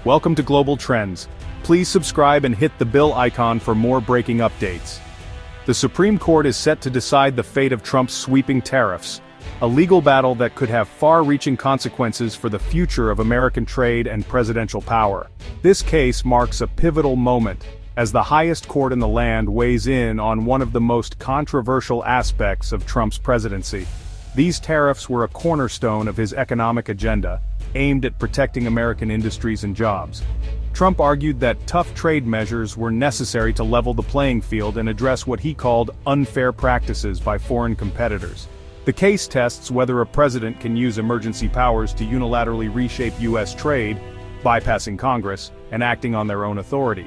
Welcome to Global Trends. Please subscribe and hit the bell icon for more breaking updates. The Supreme Court is set to decide the fate of Trump's sweeping tariffs, a legal battle that could have far-reaching consequences for the future of American trade and presidential power. This case marks a pivotal moment, as the highest court in the land weighs in on one of the most controversial aspects of Trump's presidency. These tariffs were a cornerstone of his economic agenda, aimed at protecting American industries and jobs. Trump argued that tough trade measures were necessary to level the playing field and address what he called unfair practices by foreign competitors. The case tests whether a president can use emergency powers to unilaterally reshape U.S. trade, bypassing Congress, and acting on their own authority.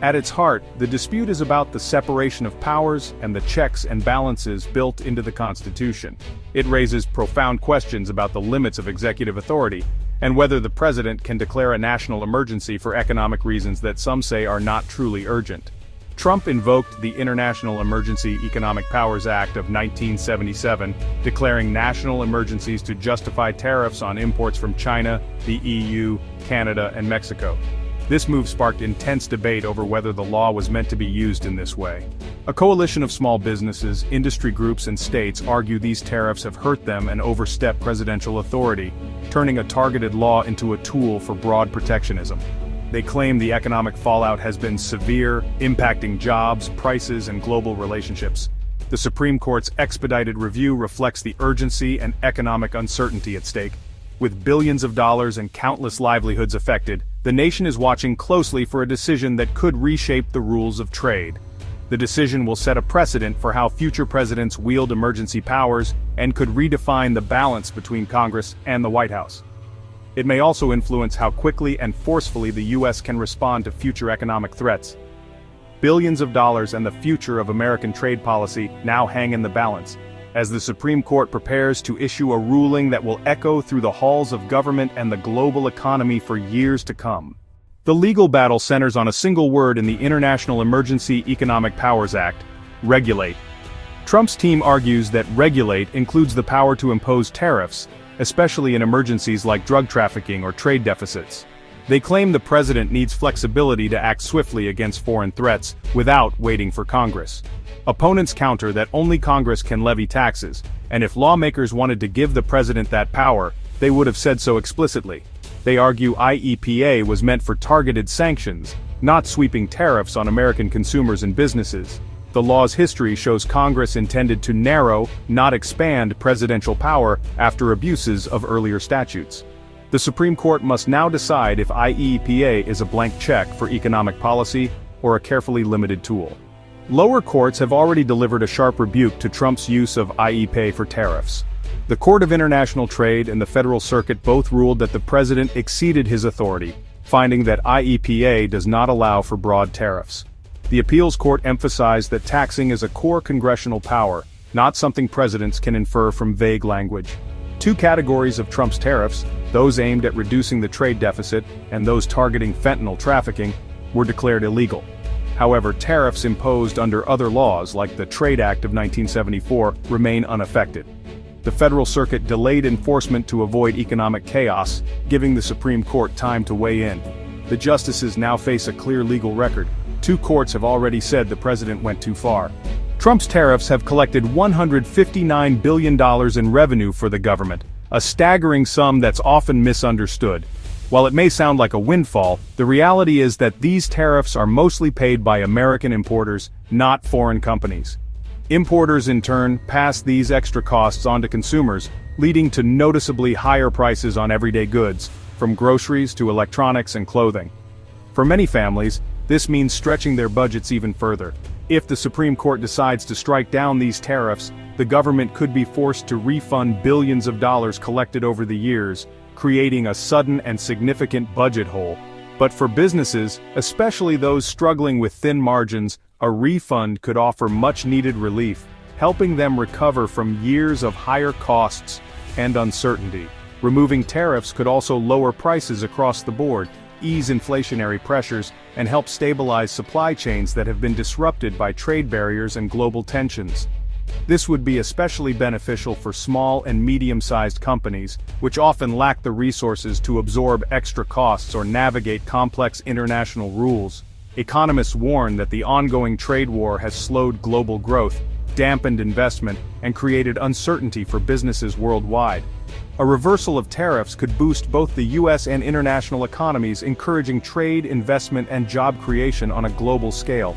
At its heart, the dispute is about the separation of powers and the checks and balances built into the Constitution. It raises profound questions about the limits of executive authority, and whether the president can declare a national emergency for economic reasons that some say are not truly urgent. Trump invoked the International Emergency Economic Powers Act of 1977, declaring national emergencies to justify tariffs on imports from China, the EU, Canada, and Mexico. This move sparked intense debate over whether the law was meant to be used in this way. A coalition of small businesses, industry groups, and states argue these tariffs have hurt them and overstepped presidential authority, turning a targeted law into a tool for broad protectionism. They claim the economic fallout has been severe, impacting jobs, prices, and global relationships. The Supreme Court's expedited review reflects the urgency and economic uncertainty at stake. With billions of dollars and countless livelihoods affected, the nation is watching closely for a decision that could reshape the rules of trade. The decision will set a precedent for how future presidents wield emergency powers and could redefine the balance between Congress and the White House. It may also influence how quickly and forcefully the U.S. can respond to future economic threats. Billions of dollars and the future of American trade policy now hang in the balance, as the Supreme Court prepares to issue a ruling that will echo through the halls of government and the global economy for years to come. The legal battle centers on a single word in the International Emergency Economic Powers Act: regulate. Trump's team argues that regulate includes the power to impose tariffs, especially in emergencies like drug trafficking or trade deficits. They claim the president needs flexibility to act swiftly against foreign threats without waiting for Congress. Opponents counter that only Congress can levy taxes, and if lawmakers wanted to give the president that power, they would have said so explicitly. They argue IEPA was meant for targeted sanctions, not sweeping tariffs on American consumers and businesses. The law's history shows Congress intended to narrow, not expand, presidential power after abuses of earlier statutes. The Supreme Court must now decide if IEPA is a blank check for economic policy or a carefully limited tool. Lower courts have already delivered a sharp rebuke to Trump's use of IEPA for tariffs. The Court of International Trade and the Federal Circuit both ruled that the president exceeded his authority, finding that IEPA does not allow for broad tariffs. The appeals court emphasized that taxing is a core congressional power, not something presidents can infer from vague language. Two categories of Trump's tariffs, those aimed at reducing the trade deficit and those targeting fentanyl trafficking, were declared illegal. However, tariffs imposed under other laws like the Trade Act of 1974 remain unaffected. The Federal Circuit delayed enforcement to avoid economic chaos, giving the Supreme Court time to weigh in. The justices now face a clear legal record. Two courts have already said the president went too far. Trump's tariffs have collected $159 billion in revenue for the government, a staggering sum that's often misunderstood. While it may sound like a windfall, the reality is that these tariffs are mostly paid by American importers, not foreign companies. Importers in turn pass these extra costs on to consumers, leading to noticeably higher prices on everyday goods, from groceries to electronics and clothing. For many families, this means stretching their budgets even further. If the Supreme Court decides to strike down these tariffs, the government could be forced to refund billions of dollars collected over the years, creating a sudden and significant budget hole. But for businesses, especially those struggling with thin margins, a refund could offer much-needed relief, helping them recover from years of higher costs and uncertainty. Removing tariffs could also lower prices across the board, ease inflationary pressures, and help stabilize supply chains that have been disrupted by trade barriers and global tensions. This would be especially beneficial for small and medium-sized companies, which often lack the resources to absorb extra costs or navigate complex international rules. Economists warn that the ongoing trade war has slowed global growth, dampened investment, and created uncertainty for businesses worldwide. A reversal of tariffs could boost both the U.S. and international economies, encouraging trade, investment, and job creation on a global scale.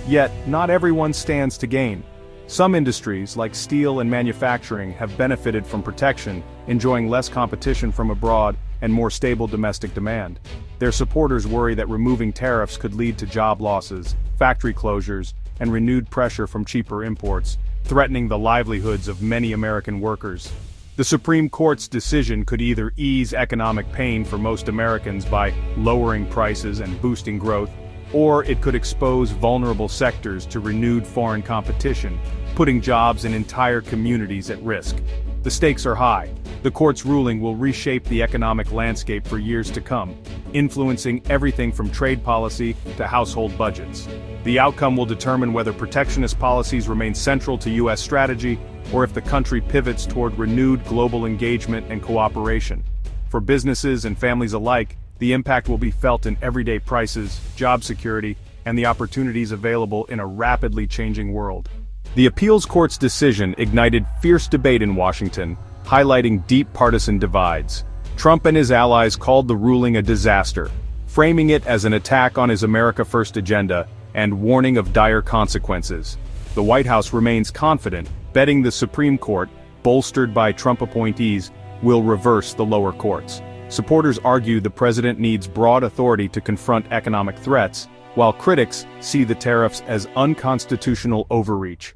Yet, not everyone stands to gain. Some industries, like steel and manufacturing, have benefited from protection, enjoying less competition from abroad and more stable domestic demand. Their supporters worry that removing tariffs could lead to job losses, factory closures, and renewed pressure from cheaper imports, threatening the livelihoods of many American workers. The Supreme Court's decision could either ease economic pain for most Americans by lowering prices and boosting growth, or it could expose vulnerable sectors to renewed foreign competition, putting jobs and entire communities at risk. The stakes are high. The court's ruling will reshape the economic landscape for years to come, influencing everything from trade policy to household budgets. The outcome will determine whether protectionist policies remain central to U.S. strategy, or if the country pivots toward renewed global engagement and cooperation. For businesses and families alike, the impact will be felt in everyday prices, job security, and the opportunities available in a rapidly changing world. The appeals court's decision ignited fierce debate in Washington, highlighting deep partisan divides. Trump and his allies called the ruling a disaster, framing it as an attack on his America First agenda and warning of dire consequences. The White House remains confident, betting the Supreme Court, bolstered by Trump appointees, will reverse the lower courts. Supporters argue the president needs broad authority to confront economic threats, while critics see the tariffs as unconstitutional overreach.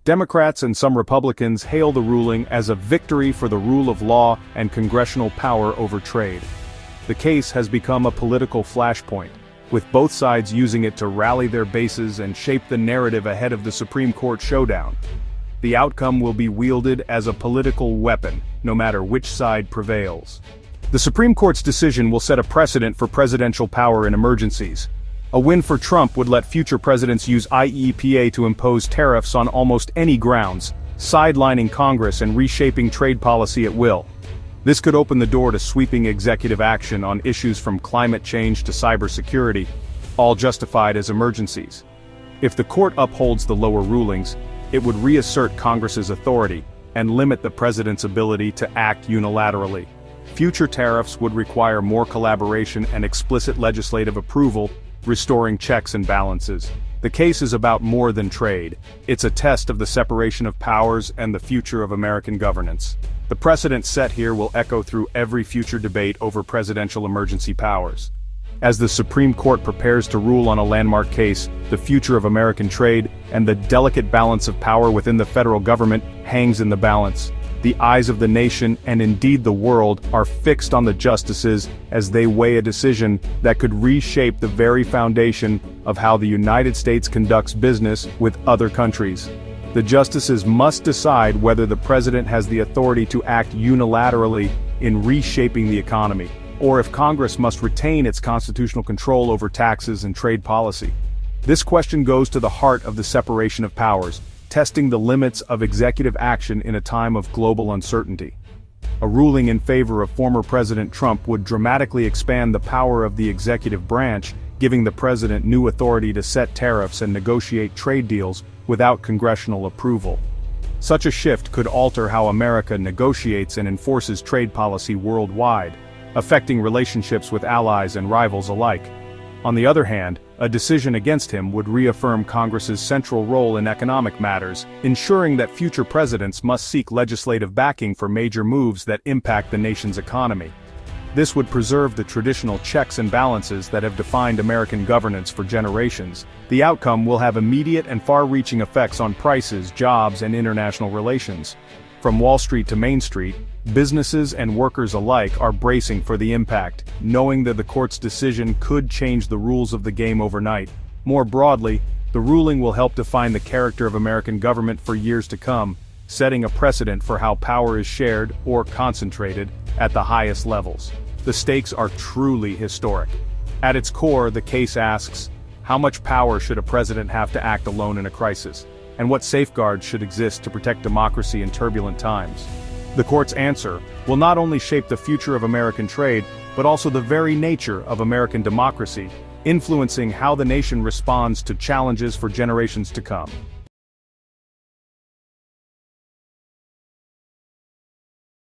Democrats and some Republicans hail the ruling as a victory for the rule of law and congressional power over trade. The case has become a political flashpoint, with both sides using it to rally their bases and shape the narrative ahead of the Supreme Court showdown. The outcome will be wielded as a political weapon, no matter which side prevails. The Supreme Court's decision will set a precedent for presidential power in emergencies. A win for Trump would let future presidents use IEEPA to impose tariffs on almost any grounds, sidelining Congress and reshaping trade policy at will. This could open the door to sweeping executive action on issues from climate change to cybersecurity, all justified as emergencies. If the court upholds the lower rulings, it would reassert Congress's authority and limit the president's ability to act unilaterally. Future tariffs would require more collaboration and explicit legislative approval, restoring checks and balances. The case is about more than trade. It's a test of the separation of powers and the future of American governance. The precedent set here will echo through every future debate over presidential emergency powers. As the Supreme Court prepares to rule on a landmark case, the future of American trade and the delicate balance of power within the federal government hangs in the balance. The eyes of the nation, and indeed the world, are fixed on the justices as they weigh a decision that could reshape the very foundation of how the United States conducts business with other countries. The justices must decide whether the president has the authority to act unilaterally in reshaping the economy, or if Congress must retain its constitutional control over taxes and trade policy. This question goes to the heart of the separation of powers, testing the limits of executive action in a time of global uncertainty. A ruling in favor of former President Trump would dramatically expand the power of the executive branch, giving the president new authority to set tariffs and negotiate trade deals without congressional approval. Such a shift could alter how America negotiates and enforces trade policy worldwide, affecting relationships with allies and rivals alike. On the other hand, a decision against him would reaffirm Congress's central role in economic matters, ensuring that future presidents must seek legislative backing for major moves that impact the nation's economy. This would preserve the traditional checks and balances that have defined American governance for generations. The outcome will have immediate and far-reaching effects on prices, jobs, and international relations. From Wall Street to Main Street, businesses and workers alike are bracing for the impact, knowing that the court's decision could change the rules of the game overnight. More broadly, the ruling will help define the character of American government for years to come, setting a precedent for how power is shared or concentrated at the highest levels. The stakes are truly historic. At its core, the case asks, how much power should a president have to act alone in a crisis? and what safeguards should exist to protect democracy in turbulent times. The court's answer will not only shape the future of American trade, but also the very nature of American democracy, influencing how the nation responds to challenges for generations to come.